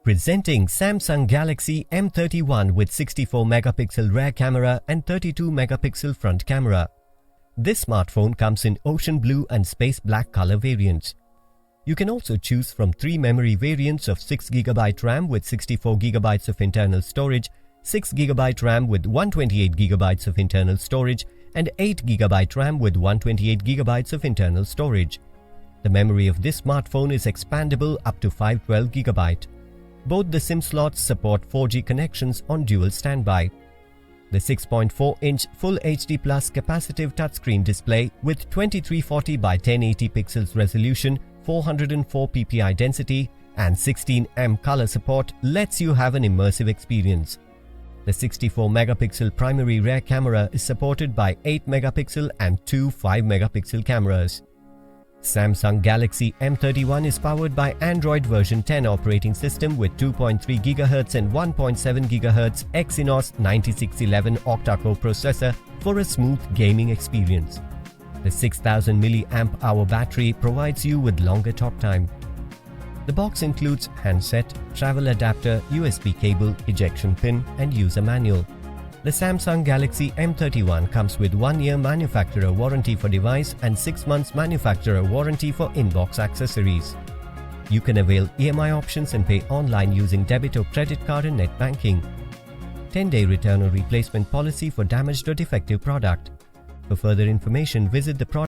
Presenting Samsung Galaxy M31 with 64-megapixel rear camera and 32-megapixel front camera. This smartphone comes in ocean blue and space black color variants. You can also choose from 3 memory variants of 6GB RAM with 64GB of internal storage, 6GB RAM with 128GB of internal storage, and 8GB RAM with 128GB of internal storage. The memory of this smartphone is expandable up to 512GB. Both the SIM slots support 4G connections on dual standby. The 6.4-inch Full HD Plus capacitive touchscreen display with 2340 by 1080 pixels resolution, 404 ppi density, and 16M color support lets you have an immersive experience. The 64-megapixel primary rear camera is supported by 8-megapixel and 2 5-megapixel cameras. Samsung Galaxy M31 is powered by Android version 10 operating system with 2.3 GHz and 1.7 GHz Exynos 9611 Octa-core processor for a smooth gaming experience. The 6000 mAh battery provides you with longer talk time. The box includes handset, travel adapter, USB cable, ejection pin, and user manual. The Samsung Galaxy M31 comes with 1-year manufacturer warranty for device and 6 months manufacturer warranty for in-box accessories. You can avail EMI options and pay online using debit or credit card and net banking. 10-day return or replacement policy for damaged or defective product. For further information, visit the product